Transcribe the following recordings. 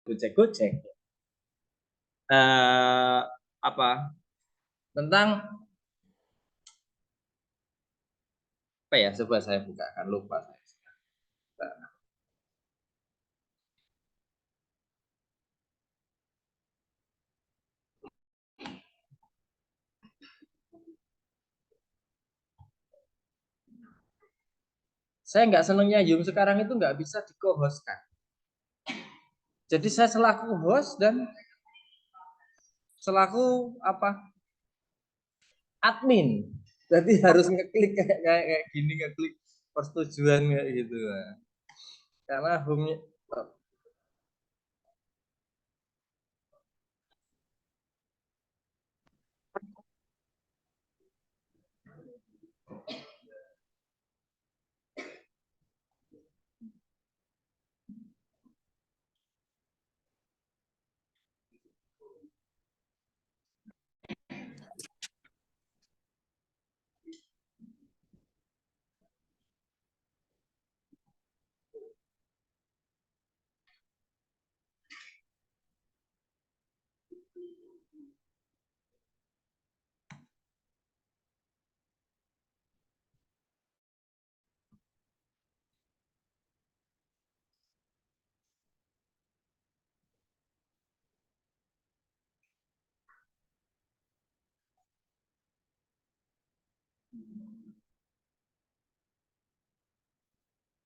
Gojek-Gojek apa tentang apa ya, coba saya bukakan, lupa saya. Saya nggak senangnya Yung sekarang itu nggak bisa di co-host kan. Jadi saya selaku host dan selaku apa admin, jadi harus ngeklik kayak gini, ngeklik persetujuan kayak gitu. Karena home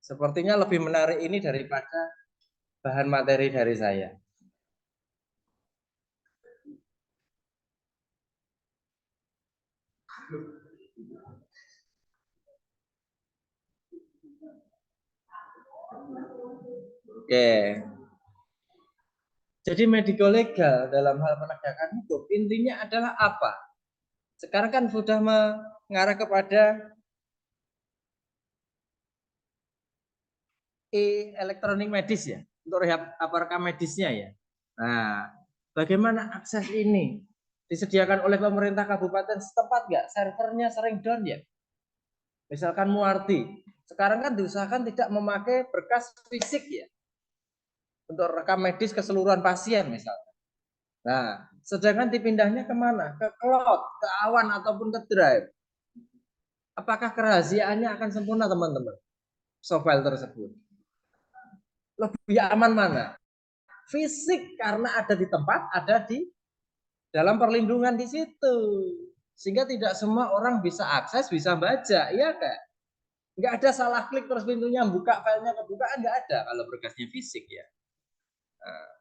sepertinya lebih menarik ini daripada bahan materi dari saya. Oke. Jadi medico legal dalam hal penegakan hukum intinya adalah apa? Sekarang kan sudah mengarah kepada elektronik medis ya, untuk rehab apa rekam medisnya ya. Nah, bagaimana akses ini? Disediakan oleh pemerintah kabupaten setempat nggak? Servernya sering down ya. Misalkan Muarti, sekarang kan diusahakan tidak memakai berkas fisik ya, untuk rekam medis keseluruhan pasien misalnya. Nah, sedangkan dipindahnya kemana? Ke cloud, ke awan ataupun ke drive. Apakah kerahasiaannya akan sempurna teman-teman? Software tersebut. Lebih aman mana? Fisik karena ada di tempat, ada di dalam perlindungan di situ. Sehingga tidak semua orang bisa akses, bisa baca, iya kan? Nggak ada salah klik terus pintunya buka, filenya kebuka, nggak ada kalau berkasnya fisik ya. Nah,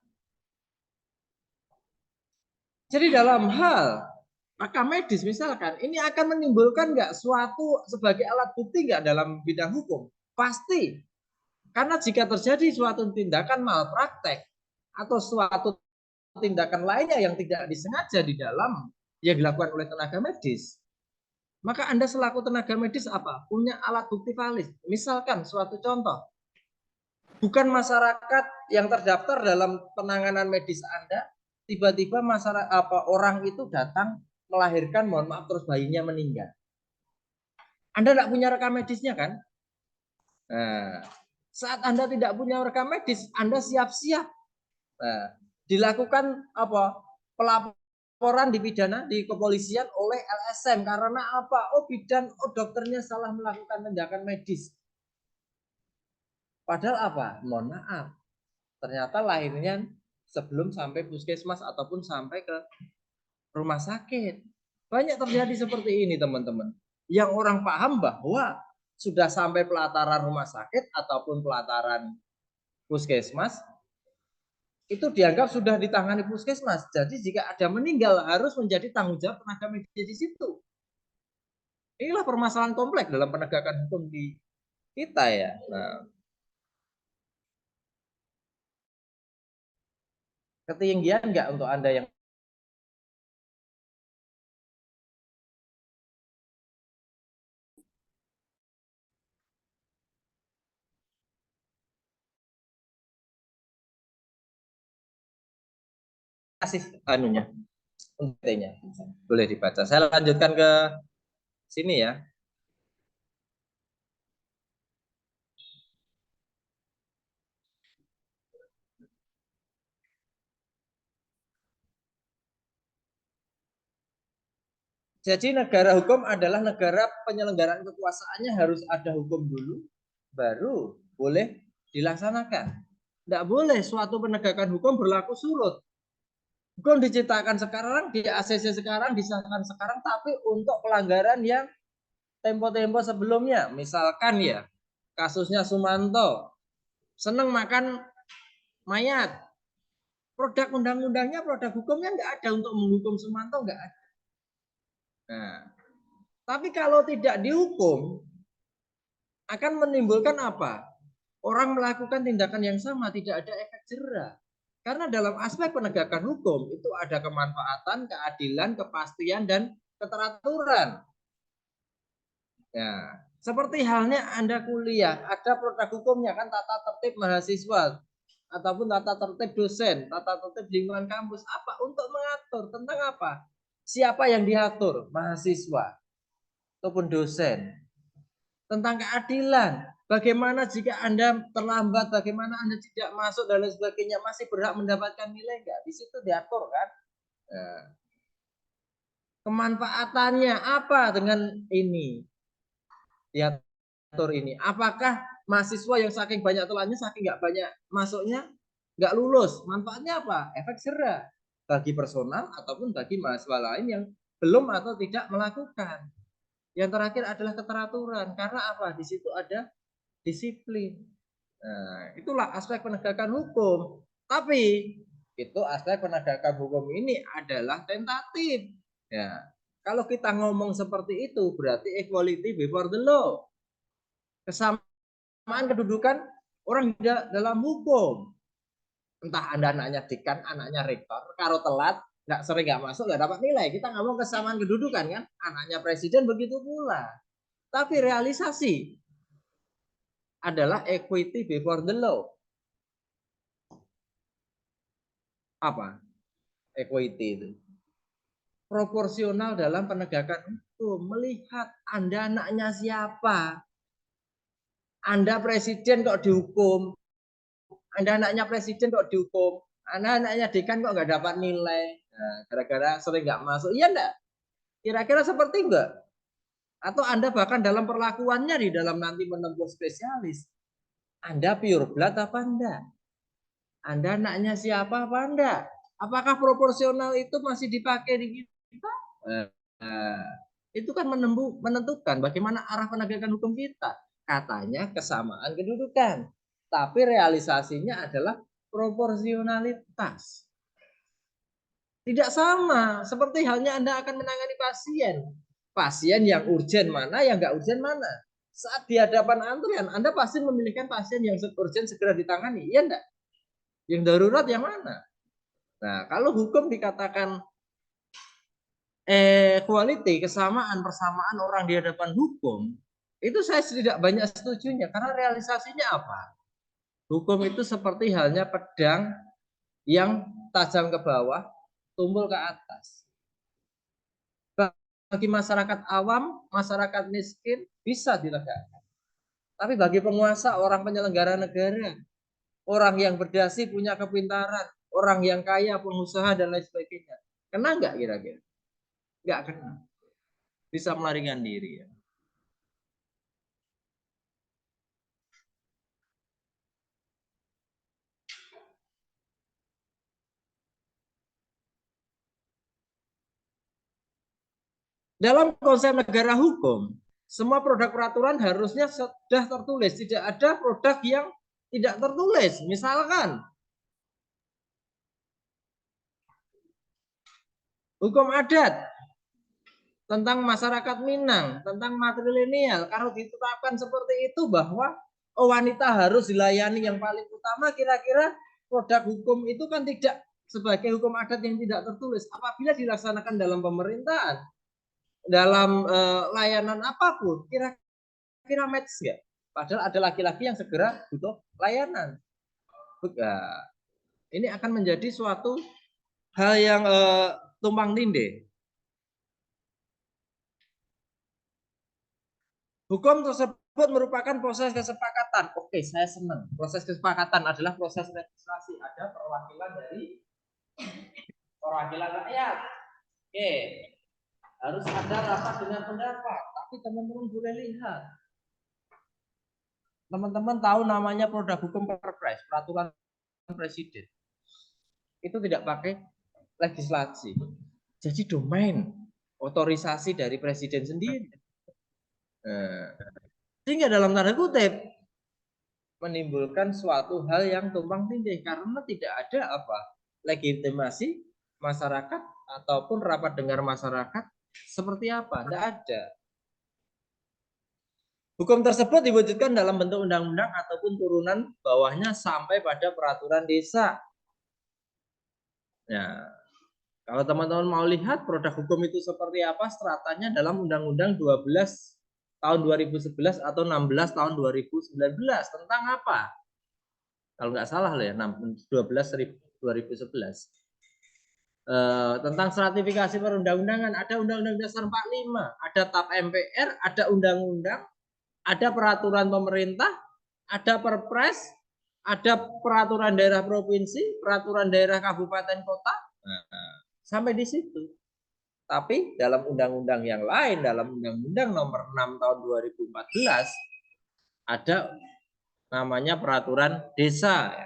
jadi dalam hal rekam medis misalkan, ini akan menimbulkan nggak suatu sebagai alat bukti nggak dalam bidang hukum? Pasti. Karena jika terjadi suatu tindakan malpraktek atau suatu tindakan lainnya yang tidak disengaja di dalam yang dilakukan oleh tenaga medis, maka Anda selaku tenaga medis apa? Punya alat bukti valid. Misalkan suatu contoh, bukan masyarakat yang terdaftar dalam penanganan medis Anda, tiba-tiba masyarakat apa orang itu datang melahirkan, mohon maaf, terus bayinya meninggal. Anda tidak punya rekam medisnya kan? Nah, saat Anda tidak punya rekam medis, Anda siap-siap. Nah, dilakukan apa? Pelaporan di pidana di kepolisian oleh LSM karena apa? Oh bidan, oh dokternya salah melakukan tindakan medis. Padahal apa? Mohon maaf, ternyata lahirnya sebelum sampai puskesmas ataupun sampai ke rumah sakit. Banyak terjadi seperti ini teman-teman. Yang orang paham bahwa sudah sampai pelataran rumah sakit ataupun pelataran puskesmas, itu dianggap sudah ditangani puskesmas. Jadi jika ada meninggal harus menjadi tanggung jawab tenaga medis di situ. Inilah permasalahan kompleks dalam penegakan hukum di kita ya. Nah, ketinggian nggak untuk Anda yang kasih anunya, untainya. Boleh dibaca. Saya lanjutkan ke sini ya. Jadi negara hukum adalah negara penyelenggaraan kekuasaannya harus ada hukum dulu, baru boleh dilaksanakan. Tidak boleh suatu penegakan hukum berlaku surut. Hukum diciptakan sekarang, di ACC sekarang, disahkan sekarang, tapi untuk pelanggaran yang tempo-tempo sebelumnya. Misalkan ya, kasusnya Sumanto, seneng makan mayat. Produk undang-undangnya, produk hukumnya nggak ada untuk menghukum Sumanto, nggak ada. Nah, tapi kalau tidak dihukum, akan menimbulkan apa? Orang melakukan tindakan yang sama, tidak ada efek jera. Karena dalam aspek penegakan hukum itu ada kemanfaatan, keadilan, kepastian, dan keteraturan. Ya, seperti halnya Anda kuliah, ada produk hukumnya kan, tata tertib mahasiswa ataupun tata tertib dosen, tata tertib lingkungan kampus. Apa? Untuk mengatur tentang apa? Siapa yang diatur? Mahasiswa ataupun dosen. Tentang keadilan. Bagaimana jika Anda terlambat, bagaimana Anda tidak masuk dan lain sebagainya, masih berhak mendapatkan nilai enggak? Di situ diatur kan? Nah, kemanfaatannya apa dengan ini? Diatur ini. Apakah mahasiswa yang saking banyak telannya, saking nggak banyak masuknya, nggak lulus? Manfaatnya apa? Efek jera bagi personal ataupun bagi mahasiswa lain yang belum atau tidak melakukan. Yang terakhir adalah keteraturan. Karena apa? Di situ ada disiplin. Nah, itulah aspek penegakan hukum. Tapi itu aspek penegakan hukum ini adalah tentatif. Ya, kalau kita ngomong seperti itu berarti equality before the law. Kesamaan kedudukan orang dalam hukum. Entah Anda anaknya dekan, anaknya rektor, kalau telat, nggak sering nggak masuk, nggak dapat nilai. Kita ngomong kesamaan kedudukan kan, anaknya presiden begitu pula. Tapi realisasi adalah equity before the law. Apa equity itu? Proporsional dalam penegakan hukum. Melihat Anda anaknya siapa. Anda presiden kok dihukum. Anda anaknya presiden kok dihukum. Anda anaknya dekan kok nggak dapat nilai. Nah, gara-gara sering nggak masuk. Iya enggak? Kira-kira seperti enggak? Atau Anda bahkan dalam perlakuannya di dalam nanti menempuh spesialis. Anda pure blood apa enggak? Anda anaknya siapa apa enggak? Apakah proporsional itu masih dipakai di kita? Nah, itu kan menentukan bagaimana arah penegakan hukum kita. Katanya kesamaan kedudukan, tapi realisasinya adalah proporsionalitas. Tidak sama, seperti halnya Anda akan menangani pasien. Pasien yang urgen mana, yang nggak urgen mana. Saat di hadapan antrian, Anda pasti memilihkan pasien yang urgen segera ditangani, iya enggak? Yang darurat yang mana? Nah, kalau hukum dikatakan equality, kesamaan, persamaan orang di hadapan hukum, itu saya tidak banyak setujunya karena realisasinya apa? Hukum itu seperti halnya pedang yang tajam ke bawah, tumpul ke atas. Bagi masyarakat awam, masyarakat miskin bisa ditegakkan. Tapi bagi penguasa, orang penyelenggara negara, orang yang berdasi punya kepintaran, orang yang kaya, pengusaha dan lain sebagainya, kena nggak kira-kira? Nggak kena. Bisa melarikan diri ya. Dalam konsep negara hukum, semua produk peraturan harusnya sudah tertulis. Tidak ada produk yang tidak tertulis. Misalkan hukum adat tentang masyarakat Minang, tentang matrilineal. Kalau ditetapkan seperti itu bahwa wanita harus dilayani yang paling utama, kira-kira produk hukum itu kan tidak sebagai hukum adat yang tidak tertulis. Apabila dilaksanakan dalam pemerintahan, dalam layanan apapun, kira-kira match nggak? Padahal ada laki-laki yang segera butuh layanan. Ini akan menjadi suatu hal yang tumpang tindih. Hukum tersebut merupakan proses kesepakatan. Oke, saya senang. Proses kesepakatan adalah proses legislasi. Ada perwakilan dari perwakilan rakyat. Oke. harus ada rapat dengan pendapat. Tapi teman-teman boleh lihat. Teman-teman tahu namanya produk hukum Perpres, peraturan presiden. Itu tidak pakai legislasi. Jadi domain otorisasi dari presiden sendiri. Sehingga dalam tanda kutip menimbulkan suatu hal yang tumpang tindih karena tidak ada legitimasi masyarakat ataupun rapat dengar masyarakat seperti apa, tidak ada. Hukum tersebut diwujudkan dalam bentuk undang-undang ataupun turunan bawahnya sampai pada peraturan desa. Nah, kalau teman-teman mau lihat produk hukum itu seperti apa, stratanya dalam Undang-Undang 12 tahun 2011 atau 16 tahun 2019 tentang apa? Kalau nggak salah loh ya, 12 2011. Tentang stratifikasi perundang-undangan, ada Undang-Undang Dasar 45, ada TAP MPR, ada undang-undang, ada peraturan pemerintah, ada Perpres, ada peraturan daerah provinsi, peraturan daerah kabupaten kota, sampai di situ. Tapi dalam undang-undang yang lain, dalam Undang-Undang Nomor 6 tahun 2014 ada namanya peraturan desa.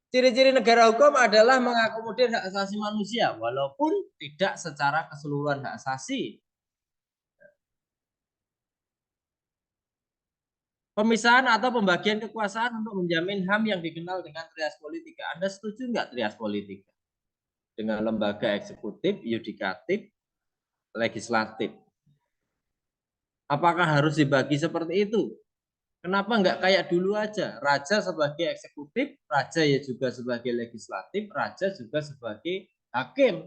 Ciri-ciri negara hukum adalah mengakomodir hak asasi manusia, walaupun tidak secara keseluruhan hak asasi. Pemisahan atau pembagian kekuasaan untuk menjamin HAM yang dikenal dengan trias politika. Anda setuju nggak trias politika? Dengan lembaga eksekutif, yudikatif, legislatif. Apakah harus dibagi seperti itu? Kenapa nggak kayak dulu aja? Raja sebagai eksekutif, raja ya juga sebagai legislatif, raja juga sebagai hakim,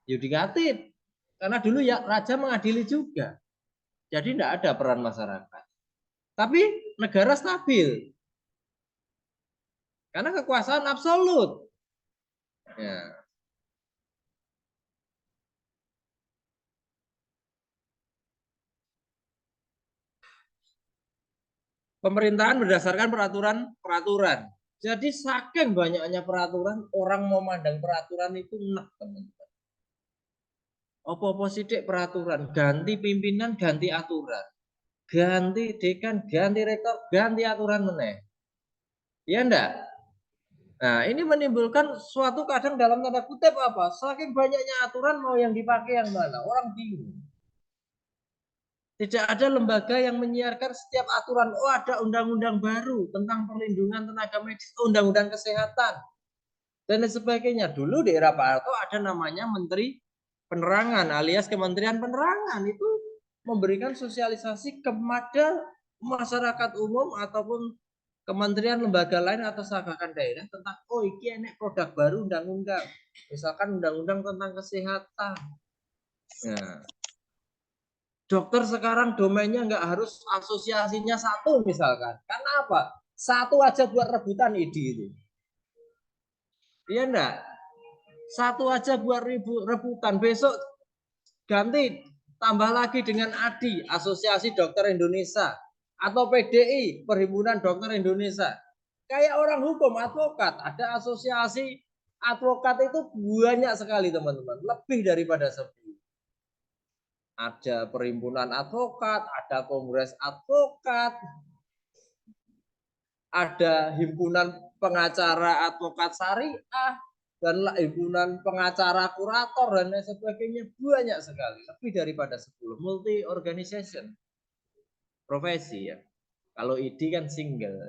yudikatif. Karena dulu ya raja mengadili juga. Jadi tidak ada peran masyarakat. Tapi negara stabil. Karena kekuasaan absolut. Ya. Pemerintahan berdasarkan peraturan. Jadi saking banyaknya peraturan, orang mau mandang peraturan itu enak, teman-teman. Apa-apa sidik peraturan, ganti pimpinan, ganti aturan. Ganti dekan, ganti rektor, ganti aturan meneh. Ya enggak? Nah, ini menimbulkan suatu kadang dalam tanda kutip apa? Saking banyaknya aturan mau yang dipakai yang mana? Orang bingung. Tidak ada lembaga yang menyiarkan setiap aturan. Oh, ada undang-undang baru tentang perlindungan tenaga medis, undang-undang kesehatan, dan lain sebagainya. Dulu di era Pak Harto ada namanya Menteri Penerangan alias Kementerian Penerangan. Itu memberikan sosialisasi kepada masyarakat umum ataupun kementerian lembaga lain atau sagakan daerah tentang ini produk baru undang-undang. Misalkan undang-undang tentang kesehatan. Nah, dokter sekarang domainnya nggak harus asosiasinya satu misalkan. Karena apa? Satu aja buat rebutan ide itu. Iya enggak? Satu aja buat rebutan. Besok ganti tambah lagi dengan ADI, Asosiasi Dokter Indonesia, atau PDI, Perhimpunan Dokter Indonesia. Kayak orang hukum, advokat, ada asosiasi advokat itu banyak sekali teman-teman, lebih daripada 10. Ada perhimpunan advokat, ada kongres advokat, ada himpunan pengacara advokat syariah, dan himpunan pengacara kurator dan lain sebagainya, banyak sekali, lebih daripada 10. Multi organization profesi ya. Kalau ID kan single.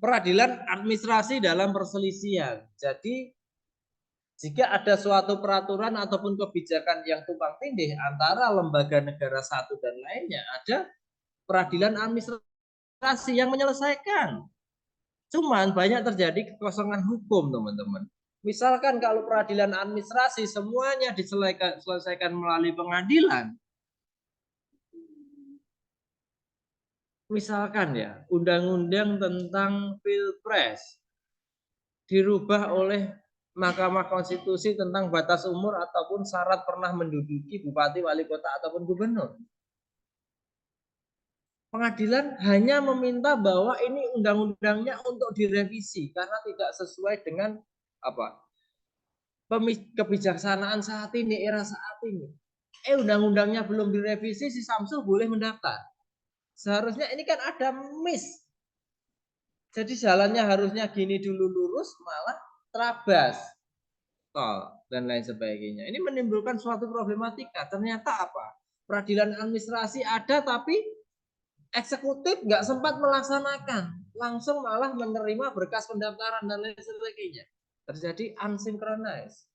Peradilan administrasi dalam perselisihan. Jadi jika ada suatu peraturan ataupun kebijakan yang tumpang tindih antara lembaga negara satu dan lainnya, ada peradilan administrasi yang menyelesaikan. Cuman banyak terjadi kekosongan hukum, teman-teman. Misalkan kalau peradilan administrasi semuanya diselesaikan melalui pengadilan. Misalkan ya, undang-undang tentang Pilpres dirubah oleh Mahkamah Konstitusi tentang batas umur ataupun syarat pernah menduduki bupati, wali kota ataupun gubernur. Pengadilan hanya meminta bahwa ini undang-undangnya untuk direvisi karena tidak sesuai dengan apa kebijaksanaan saat ini, era saat ini. Undang-undangnya belum direvisi, si Samsul boleh mendaftar. Seharusnya ini kan ada miss. Jadi jalannya harusnya gini dulu lurus, malah terabas tol dan lain sebagainya. Ini menimbulkan suatu problematika. Ternyata apa? Peradilan administrasi ada tapi eksekutif nggak sempat melaksanakan, langsung malah menerima berkas pendaftaran dan lain sebagainya. Terjadi unsynchronize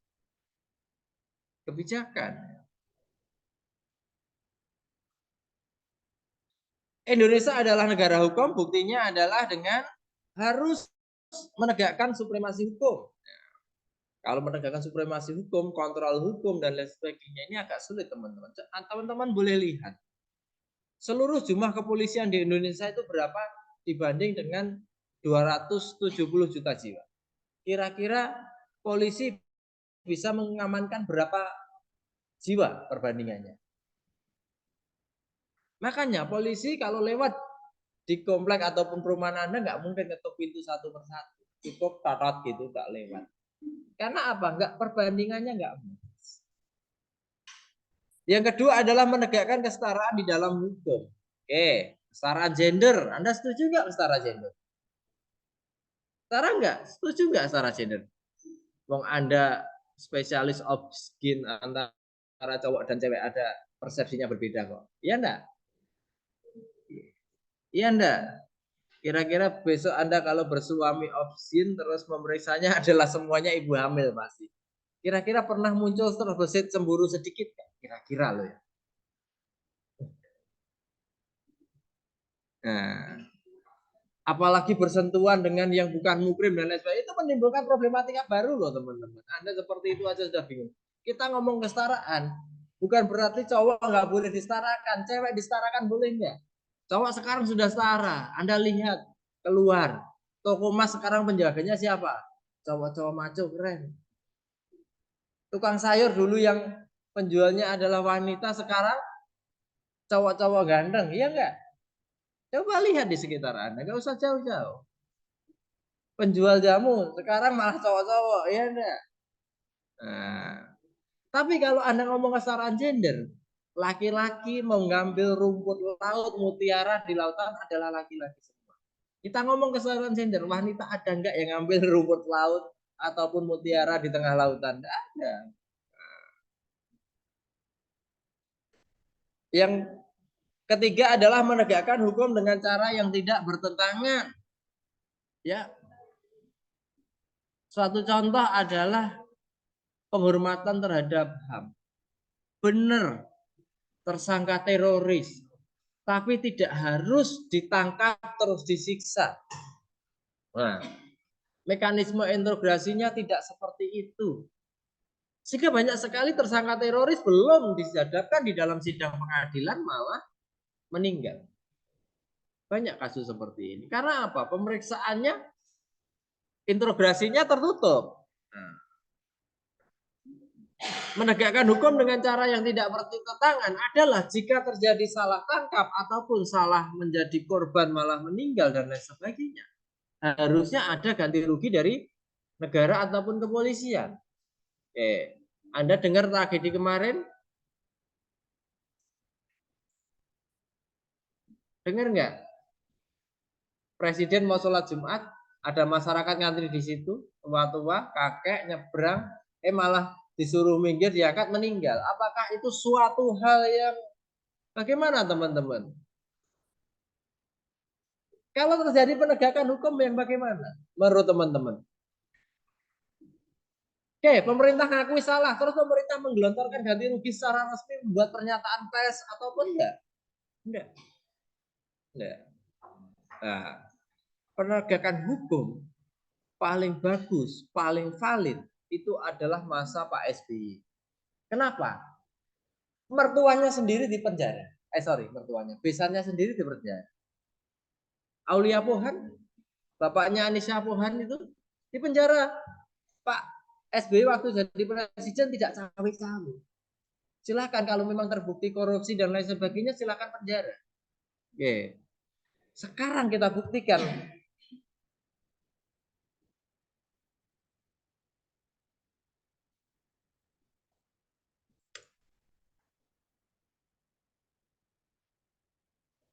kebijakan. Indonesia adalah negara hukum, buktinya adalah dengan harus menegakkan supremasi hukum. Kalau menegakkan supremasi hukum, kontrol hukum dan lain sebagainya ini agak sulit teman-teman. Teman-teman boleh lihat seluruh jumlah kepolisian di Indonesia itu berapa dibanding dengan 270 juta jiwa. Kira-kira polisi bisa mengamankan berapa jiwa perbandingannya. Makanya polisi kalau lewat di komplek ataupun perumahan Anda nggak mungkin ketuk pintu satu persatu. Cukup tatot gitu nggak lewat. Karena apa? Nggak perbandingannya nggak. Yang kedua adalah menegakkan kesetaraan di dalam hukum. Oke, kesetaraan gender. Anda setuju nggak kesetaraan gender? Setara nggak? Setuju nggak setara gender? Wong Anda spesialis of skin antara cowok dan cewek ada persepsinya berbeda kok. Iya enggak? Iya enggak? Kira-kira besok Anda kalau bersuami opsin terus pemeriksanya adalah semuanya ibu hamil pasti. Kira-kira pernah muncul terbesit cemburu sedikit kan? Kira-kira loh ya. Nah, apalagi bersentuhan dengan yang bukan mukrim dan lain sebagainya itu menimbulkan problematika baru loh teman-teman. Anda seperti itu aja sudah bingung. Kita ngomong kesetaraan, bukan berarti cowok nggak boleh disetarakan, cewek disetarakan boleh nggak? Cowok sekarang sudah setara. Anda lihat keluar toko emas sekarang penjaganya siapa? Cowok-cowok maco keren. Tukang sayur dulu yang penjualnya adalah wanita sekarang cowok-cowok ganteng, iya enggak? Coba lihat di sekitar Anda, enggak usah jauh-jauh. Penjual jamu sekarang malah cowok-cowok, iya enggak? Nah, tapi kalau Anda ngomong kesetaraan gender, laki-laki mengambil rumput laut mutiara di lautan adalah laki-laki semua. Kita ngomong kesetaraan gender, wanita ada enggak yang ngambil rumput laut ataupun mutiara di tengah lautan? Enggak ada. Yang ketiga adalah menegakkan hukum dengan cara yang tidak bertentangan. Ya, suatu contoh adalah penghormatan terhadap HAM. Benar, tersangka teroris, tapi tidak harus ditangkap terus disiksa. Nah, mekanisme integrasinya tidak seperti itu. Sehingga banyak sekali tersangka teroris belum dihadapkan di dalam sidang pengadilan malah meninggal. Banyak kasus seperti ini. Karena apa? Pemeriksaannya, integrasinya tertutup. Nah, menegakkan hukum dengan cara yang tidak bertentangan adalah jika terjadi salah tangkap ataupun salah menjadi korban malah meninggal dan lain sebagainya. Harusnya ada ganti rugi dari negara ataupun kepolisian. Oke, Anda dengar tragedi kemarin? Dengar nggak? Presiden mau sholat Jumat, ada masyarakat ngantri di situ, tua-tua, kakek nyebrang, malah disuruh minggir, diangkat meninggal. Apakah itu suatu hal yang bagaimana teman-teman? Kalau terjadi penegakan hukum yang bagaimana menurut teman-teman? Oke, pemerintah ngakui salah, terus pemerintah menggelontorkan ganti rugi secara resmi membuat pernyataan pers ataupun enggak? Enggak. Enggak. Nah, penegakan hukum paling bagus, paling valid itu adalah masa Pak SBY. Kenapa? Mertuanya sendiri di penjara. Mertuanya. Besannya sendiri di penjara. Aulia Pohan, bapaknya Anisya Pohan itu di penjara. Pak SBY waktu jadi presiden tidak cawe-cawe. Silakan kalau memang terbukti korupsi dan lain sebagainya silakan penjara. Oke. Sekarang kita buktikan.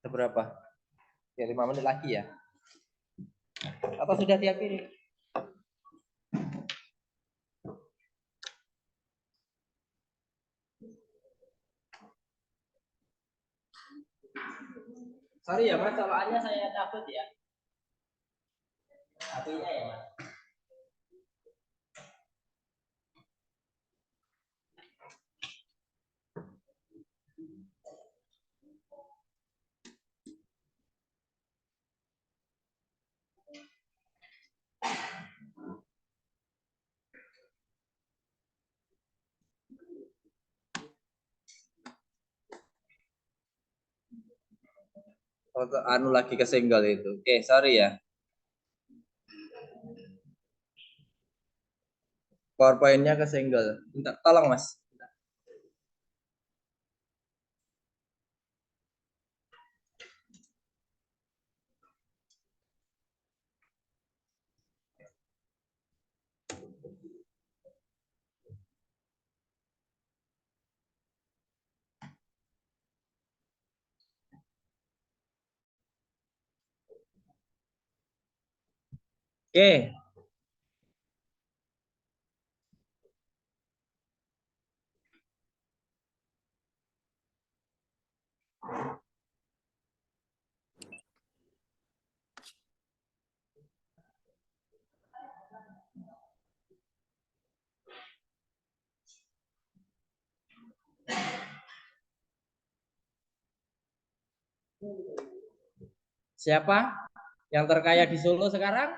Berapa? Ya 5 menit lagi ya. Atau sudah diakhiri? Sorry ya Mas, colokannya saya cabut ya. HP-nya ya Mas. Oh, anu lagi kesenggol itu. Oke, sorry ya. PowerPoint-nya kesenggol. Bentar, tolong Mas. Oke. Siapa yang terkaya di Solo sekarang?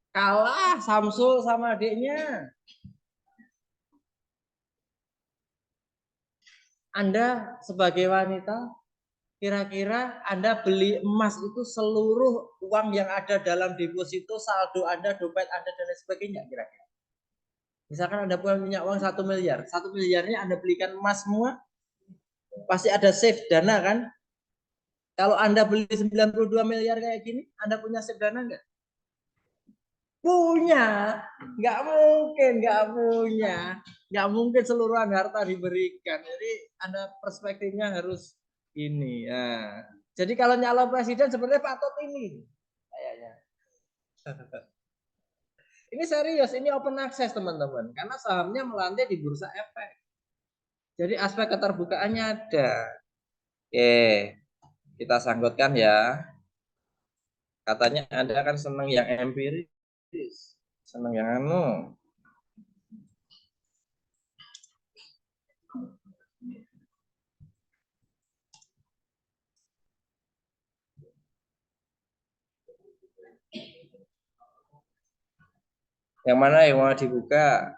Kalah Samsul sama adiknya. Anda sebagai wanita, kira-kira Anda beli emas itu seluruh uang yang ada dalam deposito, saldo Anda, dompet Anda, dan lain sebagainya, kira-kira. Misalkan Anda punya uang 1 miliar, 1 miliarnya Anda belikan emas semua, pasti ada save dana kan? Kalau Anda beli 92 miliar kayak gini, Anda punya save dana nggak? Punya. Nggak mungkin seluruhan harta diberikan. Jadi Anda perspektifnya harus ini. Ya. Jadi kalau nyalon presiden sebenarnya patut ini. Kayaknya. Ini serius, ini open access teman-teman. Karena sahamnya melantai di bursa efek. Jadi aspek keterbukaannya ada. Oke, kita sanggutkan ya. Katanya Anda kan senang yang empiris. Senang yang anu. Yang mana yang mau dibuka?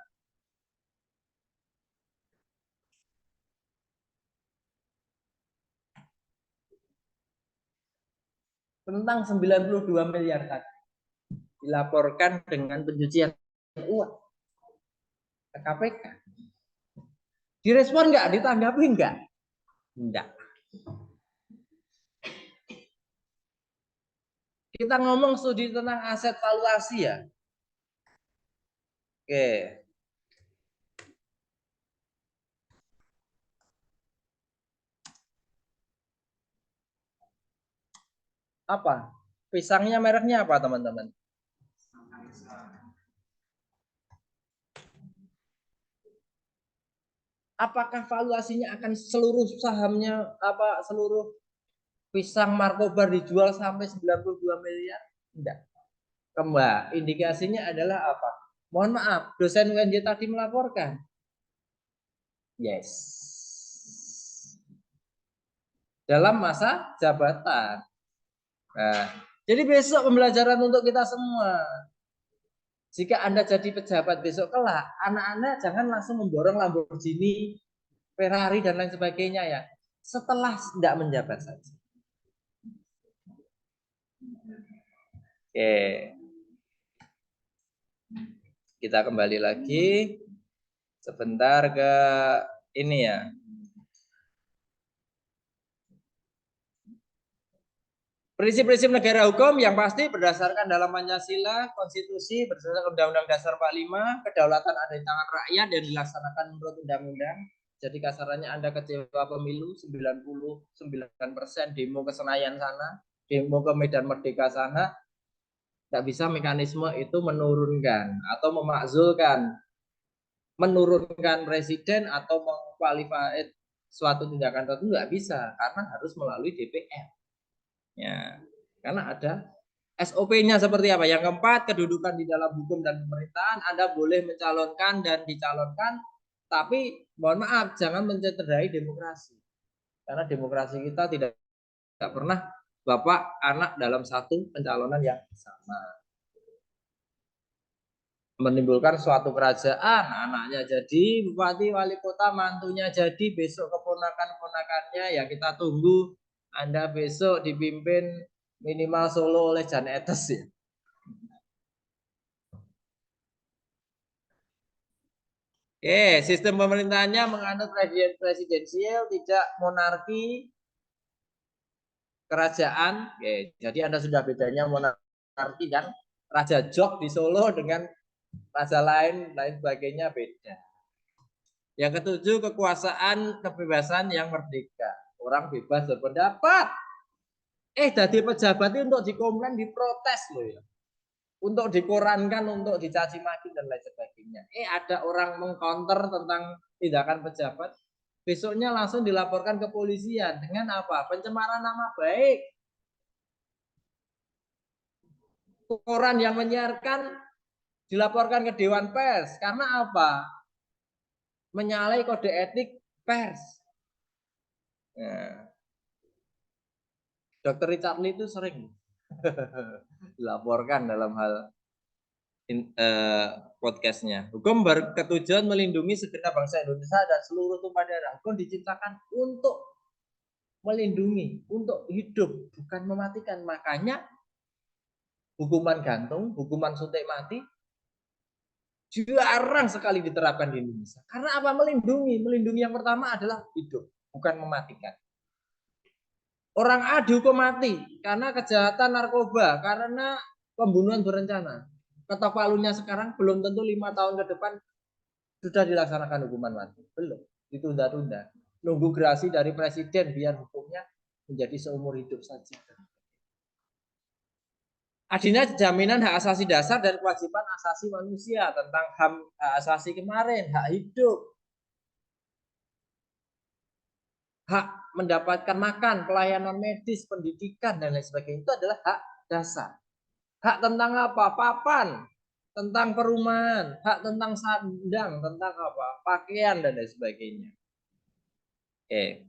Tentang 92 miliar tadi dilaporkan dengan pencucian uang ke KPK. Direspon nggak? Ditanggapi nggak? Enggak. Kita ngomong studi tentang aset valuasi ya. Oke. Apa? Pisangnya mereknya apa teman-teman? Apakah valuasinya akan seluruh sahamnya apa seluruh pisang Markobar dijual sampai 92 miliar? Enggak. Kembali indikasinya adalah apa? Mohon maaf, dosen UNJ tadi melaporkan. Yes. Dalam masa jabatan. Nah, jadi besok pembelajaran untuk kita semua. Jika Anda jadi pejabat besok kelak, anak-anak jangan langsung memborong Lamborghini, Ferrari dan lain sebagainya ya. Setelah tidak menjabat saja. Oke. Kita kembali lagi sebentar ke ini ya. Prinsip-prinsip negara hukum yang pasti berdasarkan dalam Pancasila, konstitusi, berdasarkan Undang-Undang Dasar 45, kedaulatan ada di tangan rakyat dan dilaksanakan menurut undang-undang. Jadi kasarannya Anda kecewa pemilu 99% demo ke Senayan sana, demo ke Medan Merdeka sana, tidak bisa mekanisme itu menurunkan atau memakzulkan, menurunkan presiden atau mengkualifikasi suatu tindakan tertentu nggak bisa karena harus melalui DPR. Ya, karena ada SOP-nya seperti apa. Yang keempat, kedudukan di dalam hukum dan pemerintahan. Anda boleh mencalonkan dan dicalonkan, tapi mohon maaf, jangan mencederai demokrasi. Karena demokrasi kita tidak pernah bapak anak dalam satu pencalonan yang sama. Menimbulkan suatu kerajaan, anaknya jadi bupati, wali kota, mantunya jadi, besok keponakan-keponakannya yang kita tunggu. Anda besok dipimpin minimal Solo oleh Jan Etes ya. Oke, sistem pemerintahannya menganut presidensial, tidak monarki, kerajaan. Oke, jadi Anda sudah bedanya monarki kan, Raja Jok di Solo dengan raja lain sebagainya beda. Yang ketujuh, kekuasaan kebebasan yang merdeka. Orang bebas berpendapat. Jadi pejabat itu untuk dikomplain, diprotes loh ya. Untuk dikorankan, untuk dicaci maki dan lain sebagainya. Ada orang mengcounter tentang tindakan pejabat, besoknya langsung dilaporkan ke polisian dengan apa? Pencemaran nama baik. Koran yang menyiarkan dilaporkan ke Dewan Pers karena apa? Menyalahi kode etik pers. Nah, Dr. Richard Lee itu sering dilaporkan dalam hal podcastnya. Hukum berketujuan melindungi segenap bangsa Indonesia dan seluruh tumpah darah. Hukum diciptakan untuk melindungi, untuk hidup, bukan mematikan. Makanya hukuman gantung, hukuman suntik mati jarang sekali diterapkan di Indonesia. Karena apa? Melindungi. Melindungi yang pertama adalah hidup, bukan mematikan. Orang A dihukum mati karena kejahatan narkoba, karena pembunuhan berencana. Ketok palunya sekarang belum tentu 5 tahun ke depan sudah dilaksanakan hukuman mati. Belum, ditunda-tunda. Nunggu gerasi dari presiden biar hukumnya menjadi seumur hidup saja. Adanya jaminan hak asasi dasar dan kewajiban asasi manusia tentang hak asasi kemarin, hak hidup, hak mendapatkan makan, pelayanan medis, pendidikan, dan lain sebagainya. Itu adalah hak dasar. Hak tentang apa? Papan, tentang perumahan, hak tentang sandang, tentang apa? Pakaian, dan lain sebagainya. Oke.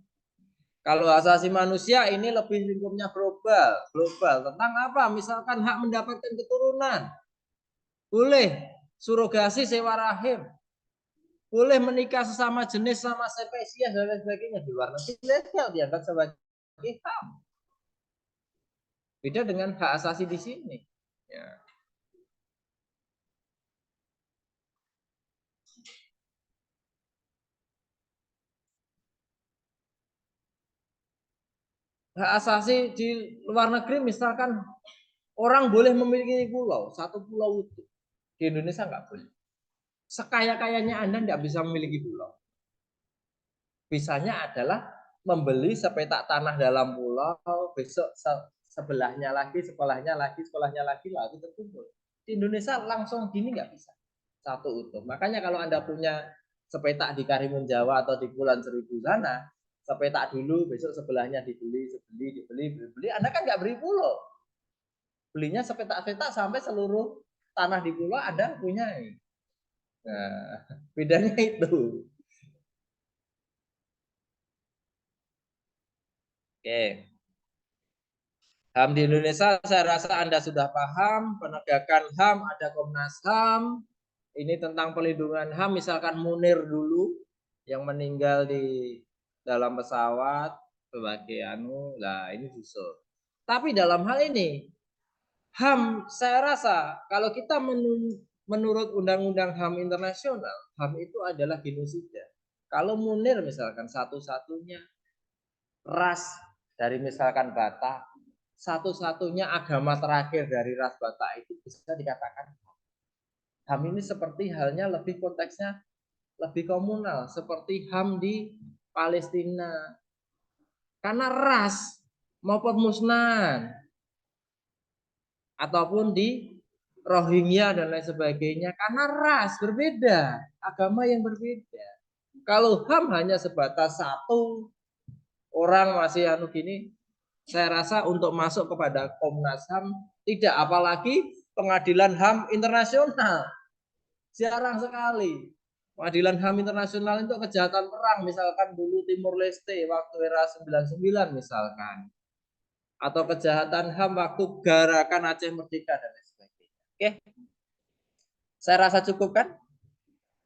Kalau hak asasi manusia ini lebih lingkupnya global. Tentang apa? Misalkan hak mendapatkan keturunan. Boleh surogasi sewa rahim. Boleh menikah sesama jenis, sama spesies dan lain sebagainya. Di luar negeri legal dianggap sebagai HAM. Beda dengan hak asasi di sini. Ya. Hak asasi di luar negeri misalkan orang boleh memiliki pulau, satu pulau utuh. Di Indonesia nggak boleh. Sekaya-kayanya Anda nggak bisa memiliki pulau. Bisanya adalah membeli sepetak tanah dalam pulau, besok sebelahnya lagi, sekolahnya lagi terkumpul. Di Indonesia langsung gini nggak bisa. Satu utuh. Makanya kalau Anda punya sepetak di Karimun Jawa atau di Kepulauan Seribu sana, sepetak dulu, besok sebelahnya dibeli, Anda kan nggak beri pulau. Belinya sepetak-petak sampai seluruh tanah di pulau Anda punya. Nah, bedanya itu. Oke. HAM di Indonesia saya rasa Anda sudah paham, penegakan HAM, ada Komnas HAM, ini tentang pelindungan HAM, misalkan Munir dulu yang meninggal di dalam pesawat sebagai ini susul. Tapi dalam hal ini HAM saya rasa kalau kita menurut Undang-Undang HAM internasional, HAM itu adalah genosida. Kalau Munir misalkan satu-satunya ras dari misalkan Batak, satu-satunya agama terakhir dari ras Batak itu bisa dikatakan HAM ini seperti halnya lebih konteksnya lebih komunal seperti HAM di Palestina. Karena ras mau pemusnahan ataupun di Rohingya dan lain sebagainya karena ras berbeda, agama yang berbeda. Kalau HAM hanya sebatas satu orang masih anu gini, saya rasa untuk masuk kepada Komnas HAM tidak, apalagi pengadilan HAM internasional. Jarang sekali. Pengadilan HAM internasional itu kejahatan perang, misalkan dulu Timur Leste waktu era 99 misalkan. Atau kejahatan HAM waktu gerakan Aceh Merdeka dan lain sebagainya. Oke. Saya rasa cukup kan?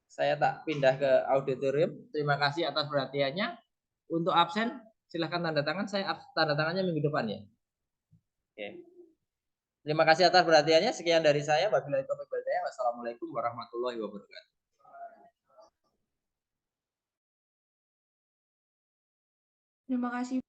Saya tak pindah ke auditorium. Terima kasih atas perhatiannya. Untuk absen silahkan tanda tangan. Saya tanda tangannya minggu depan ya. Oke. Terima kasih atas perhatiannya. Sekian dari saya. Wabillahi taufiq wal hidayah. Wassalamualaikum warahmatullahi wabarakatuh. Terima kasih.